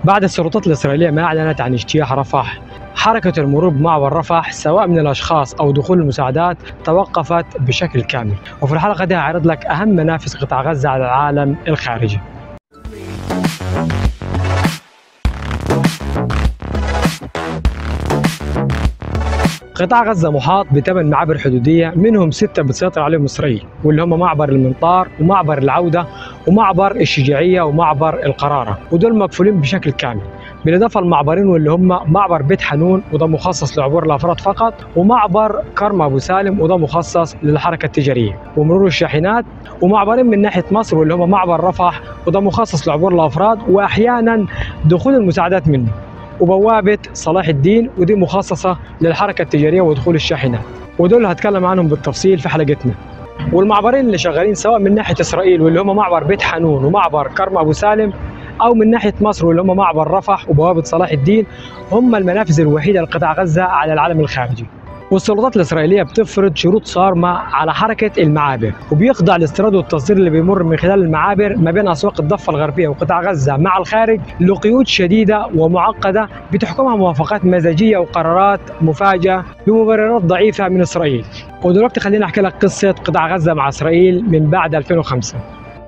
بعد السلطات الإسرائيلية ما أعلنت عن اجتياح رفح، حركة المرور بمعبر رفح سواء من الأشخاص أو دخول المساعدات توقفت بشكل كامل. وفي الحلقة دي هعرض لك أهم منافذ قطاع غزة على العالم الخارجي. قطاع غزة محاط ب8 معابر حدودية، منهم 6 بتسيطر عليهم إسرائيل، واللي هم معبر المنطار ومعبر العودة ومعبر الشجاعية ومعبر القرارة، ودول مقفولين بشكل كامل. بالإضافة لمعبرين واللي هم معبر بيت حنون وده مخصص لعبور الأفراد فقط، ومعبر كرم أبو سالم وده مخصص للحركة التجارية ومرور الشاحنات، ومعبرين من ناحية مصر واللي هم معبر رفح وده مخصص لعبور الأفراد وأحيانا دخول المساعدات منه، وبوابة صلاح الدين ودي مخصصة للحركة التجارية ودخول الشاحنات، ودول هتكلم عنهم بالتفصيل في حلقتنا. والمعبرين اللي شغالين سواء من ناحية إسرائيل واللي هم معبر بيت حنون ومعبر كرم أبو سالم، أو من ناحية مصر واللي هم معبر رفح وبوابة صلاح الدين، هم المنافذ الوحيدة لقطاع غزة على العالم الخارجي. والسلطات الإسرائيلية بتفرض شروط صارمة على حركة المعابر، وبيخضع الاستيراد والتصدير اللي بيمر من خلال المعابر ما بين أسواق الضفة الغربية وقطاع غزة مع الخارج لقيود شديدة ومعقدة بتحكمها موافقات مزاجية وقرارات مفاجئة بمبررات ضعيفة من إسرائيل. ودلوقتي خليني أحكي لك قصة قطاع غزة مع إسرائيل من بعد 2005.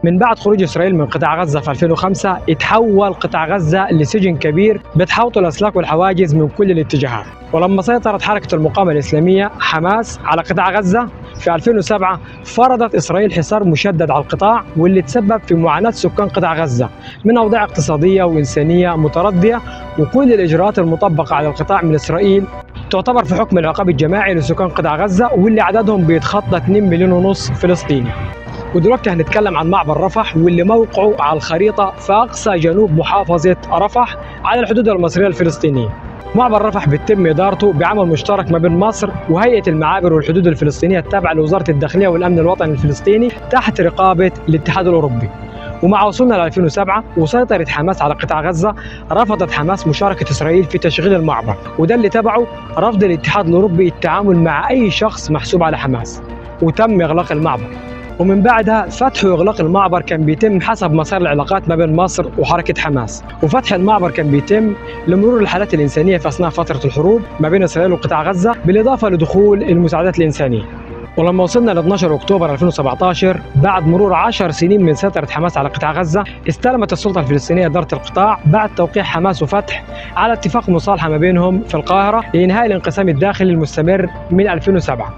من بعد خروج إسرائيل من قطاع غزة في 2005 اتحول قطاع غزة لسجن كبير بتحوطه الأسلاك والحواجز من كل الاتجاهات. ولما سيطرت حركة المقاومة الإسلامية حماس على قطاع غزة في 2007 فرضت إسرائيل حصار مشدد على القطاع، واللي تسبب في معاناة سكان قطاع غزة من أوضاع اقتصادية وإنسانية متردية. وكل الإجراءات المطبقة على القطاع من إسرائيل تعتبر في حكم العقاب الجماعي لسكان قطاع غزة، واللي عددهم بيتخطى 2.5 مليون فلسطيني. ودلوقتي هنتكلم عن معبر رفح واللي موقعه على الخريطة في أقصى جنوب محافظة رفح على الحدود المصرية الفلسطينية. معبر رفح بيتم إدارته بعمل مشترك ما بين مصر وهيئة المعابر والحدود الفلسطينية التابعة لوزارة الداخلية والأمن الوطني الفلسطيني تحت رقابة الاتحاد الأوروبي. ومع وصولنا ل 2007 وسيطرة حماس على قطاع غزة، رفضت حماس مشاركة إسرائيل في تشغيل المعبر، وده اللي تبعه رفض الاتحاد الأوروبي التعامل مع أي شخص محسوب على حماس، وتم إغلاق المعبر. ومن بعدها فتح وإغلاق المعبر كان بيتم حسب مسار العلاقات ما بين مصر وحركة حماس، وفتح المعبر كان بيتم لمرور الحالات الإنسانية في أثناء فترة الحروب ما بين إسرائيل وقطاع غزة، بالإضافة لدخول المساعدات الإنسانية. ولما وصلنا ل 12 أكتوبر 2017 بعد مرور 10 سنين من سيطرة حماس على قطاع غزة، استلمت السلطة الفلسطينية إدارة القطاع بعد توقيع حماس وفتح على اتفاق مصالحة ما بينهم في القاهرة لإنهاء الانقسام الداخلي المستمر من 2007.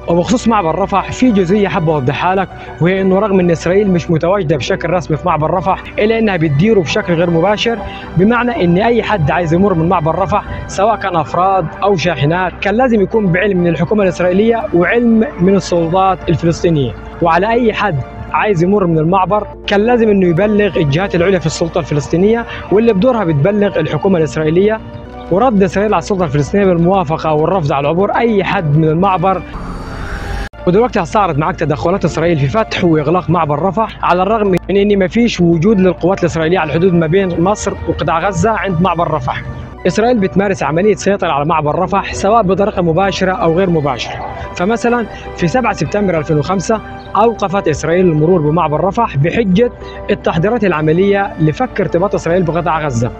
وبخصوص معبر رفح في جزئيه حابه اوضحها لك، وهي انه رغم ان اسرائيل مش متواجده بشكل رسمي في معبر رفح الا انها بتديره بشكل غير مباشر، بمعنى ان اي حد عايز يمر من معبر رفح سواء كان افراد او شاحنات كان لازم يكون بعلم من الحكومه الاسرائيليه وعلم من السلطات الفلسطينيه. وعلى اي حد عايز يمر من المعبر كان لازم انه يبلغ الجهات العليا في السلطه الفلسطينيه واللي بدورها بتبلغ الحكومه الاسرائيليه. ورد اسرائيل على السلطه الفلسطينيه بالموافقه والرفض على عبور اي حد من المعبر. ودلوقتي هستعرض معاك تدخلات اسرائيل في فتح واغلاق معبر رفح، على الرغم من ان مفيش وجود للقوات الاسرائيليه على الحدود ما بين مصر وقطاع غزه عند معبر رفح. اسرائيل بتمارس عمليه سيطره على معبر رفح سواء بطريقه مباشره او غير مباشره. فمثلا في 7 سبتمبر 2005 اوقفت اسرائيل المرور بمعبر رفح بحجه التحضيرات العمليه لفك ارتباط اسرائيل بقطاع غزه.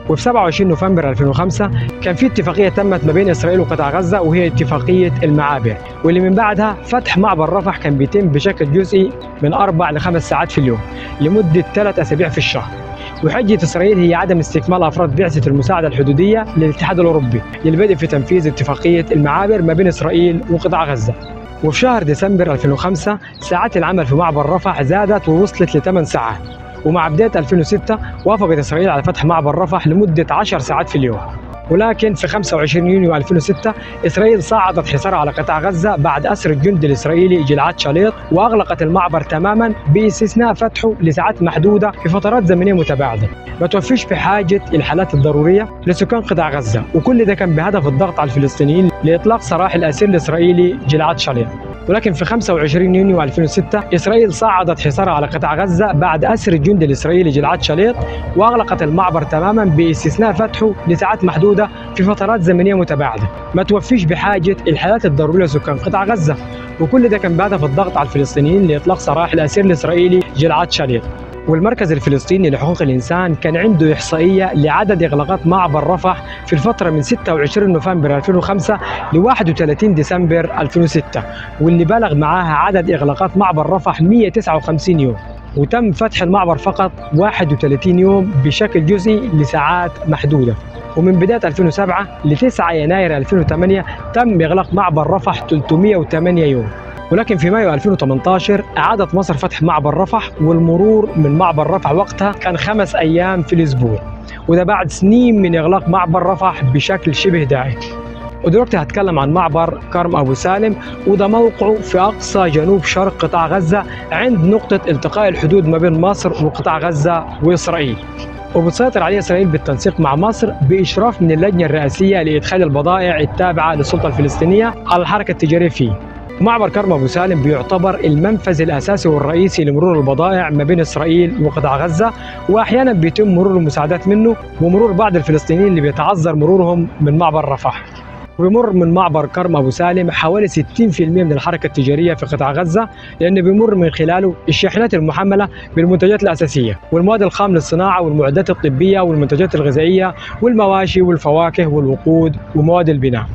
وفي 27 نوفمبر 2005 كان في اتفاقية تمت ما بين إسرائيل وقطاع غزة وهي اتفاقية المعابر، واللي من بعدها فتح معبر رفح كان بيتم بشكل جزئي من 4 ل 5 ساعات في اليوم لمدة 3 أسابيع في الشهر. وحجة إسرائيل هي عدم استكمال أفراد بعثة المساعدة الحدودية للاتحاد الأوروبي للبدء في تنفيذ اتفاقية المعابر ما بين إسرائيل وقطاع غزة. وفي شهر ديسمبر 2005 ساعات العمل في معبر رفح زادت ووصلت ل 8 ساعات. ومع بداية 2006 وافقت إسرائيل على فتح معبر رفح لمدة 10 ساعات في اليوم. ولكن في 25 يونيو 2006 إسرائيل صعدت حصارها على قطاع غزة بعد أسر الجندي الإسرائيلي جلعاد شاليط، وأغلقت المعبر تماما باستثناء فتحه لساعات محدودة في فترات زمنية متباعدة ما توفيش في حاجة الحالات الضرورية لسكان قطاع غزة، وكل ده كان بهدف الضغط على الفلسطينيين لإطلاق سراح الأسير الإسرائيلي جلعاد شاليط. ولكن في 25 يونيو 2006 إسرائيل صعدت حصارها على قطاع غزة بعد أسر الجندي الإسرائيلي جلعاد شاليط، وأغلقت المعبر تماما باستثناء فتحه لساعات محدودة في فترات زمنية متباعدة ما توفيش بحاجة الحالات الضرورية لسكان قطاع غزة، وكل ده كان بهدف الضغط على الفلسطينيين لإطلاق سراح الأسير الإسرائيلي جلعاد شاليط. والمركز الفلسطيني لحقوق الإنسان كان عنده إحصائية لعدد إغلاقات معبر رفح في الفترة من 26 نوفمبر 2005 ل 31 ديسمبر 2006، واللي بلغ معاها عدد إغلاقات معبر رفح 159 يوم، وتم فتح المعبر فقط 31 يوم بشكل جزئي لساعات محدودة. ومن بداية 2007 ل 9 يناير 2008 تم إغلاق معبر رفح 308 يوم. ولكن في مايو 2018 أعادت مصر فتح معبر رفح، والمرور من معبر رفح وقتها كان 5 أيام في الأسبوع، وده بعد سنين من إغلاق معبر رفح بشكل شبه دائم. ودلوقتي هتكلم عن معبر كرم أبو سالم، وده موقعه في أقصى جنوب شرق قطاع غزة عند نقطة التقاء الحدود ما بين مصر وقطاع غزة وإسرائيل، وبتسيطر عليه إسرائيل بالتنسيق مع مصر بإشراف من اللجنة الرئاسية لإدخال البضائع التابعة للسلطة الفلسطينية على الحركة التجارية فيه. معبر كرم أبو سالم بيعتبر المنفذ الأساسي والرئيسي لمرور البضائع ما بين إسرائيل وقطاع غزة، وأحيانا بيتم مرور المساعدات منه ومرور بعض الفلسطينيين اللي بيتعذر مرورهم من معبر رفح. وبيمر من معبر كرم أبو سالم حوالي 60% من الحركة التجارية في قطاع غزة، لأنه بيمر من خلاله الشاحنات المحملة بالمنتجات الأساسية والمواد الخام للصناعة والمعدات الطبية والمنتجات الغذائية والمواشي والفواكه والوقود ومواد البناء.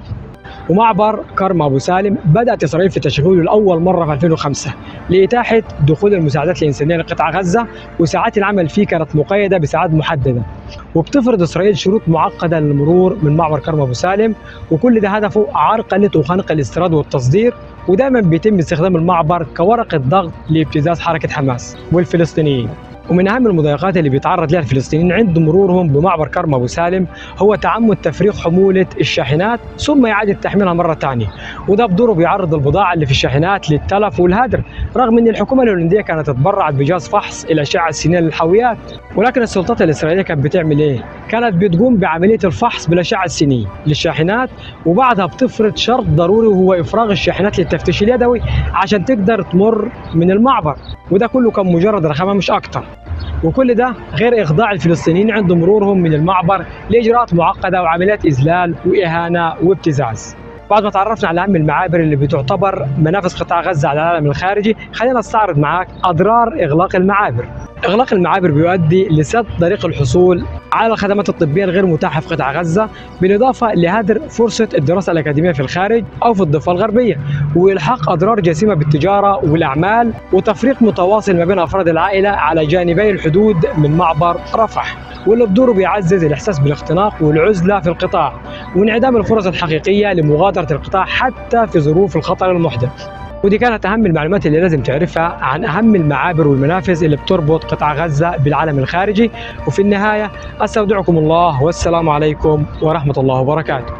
ومعبر كرم أبو سالم بدأت إسرائيل في تشغيله لأول مرة في 2005 لإتاحة دخول المساعدات الإنسانية لقطاع غزة، وساعات العمل فيه كانت مقيدة بساعات محددة، وبتفرض إسرائيل شروط معقدة للمرور من معبر كرم أبو سالم، وكل ده هدفه عرقلة وخنق الاستيراد والتصدير، ودائما بيتم استخدام المعبر كورقة ضغط لابتزاز حركة حماس والفلسطينيين. ومن أهم المضايقات اللي بيتعرض لها الفلسطينيين عند مرورهم بمعبر كرم أبو سالم هو تعمد تفريغ حمولة الشاحنات ثم إعادة تحميلها مرة ثانية، وده بدوره بيعرض البضاعة اللي في الشاحنات للتلف والهدر، رغم أن الحكومة الهولندية كانت تبرعت بجهاز فحص الأشعة السينية للحاويات. ولكن السلطات الإسرائيلية كانت بتعمل إيه؟ كانت بتقوم بعملية الفحص بالأشعة السينية للشاحنات، وبعدها بتفرض شرط ضروري وهو إفراغ الشاحنات للتفتيش اليدوي عشان تقدر تمر من المعبر، وده كله كان مجرد رخامة مش أكتر. وكل ده غير إخضاع الفلسطينيين عند مرورهم من المعبر لإجراءات معقدة وعمليات إذلال وإهانة وابتزاز. بعد ما تعرفنا على أهم المعابر اللي بتعتبر منافذ قطاع غزة على العالم الخارجي، خلينا نستعرض معاك أضرار إغلاق المعابر. إغلاق المعابر بيؤدي لسد طريق الحصول على الخدمات الطبية الغير متاحة في قطاع غزة، بالإضافة لهدر فرصة الدراسة الأكاديمية في الخارج أو في الضفة الغربية، وإلحاق أضرار جسيمة بالتجارة والأعمال، وتفريق متواصل ما بين أفراد العائلة على جانبي الحدود من معبر رفح، واللي بدوره بيعزز الإحساس بالاختناق والعزلة في القطاع وانعدام الفرص الحقيقية لمغادرة القطاع حتى في ظروف الخطر المحدث. ودي كانت أهم المعلومات اللي لازم تعرفها عن أهم المعابر والمنافذ اللي بتربط قطاع غزة بالعالم الخارجي. وفي النهاية أستودعكم الله، والسلام عليكم ورحمة الله وبركاته.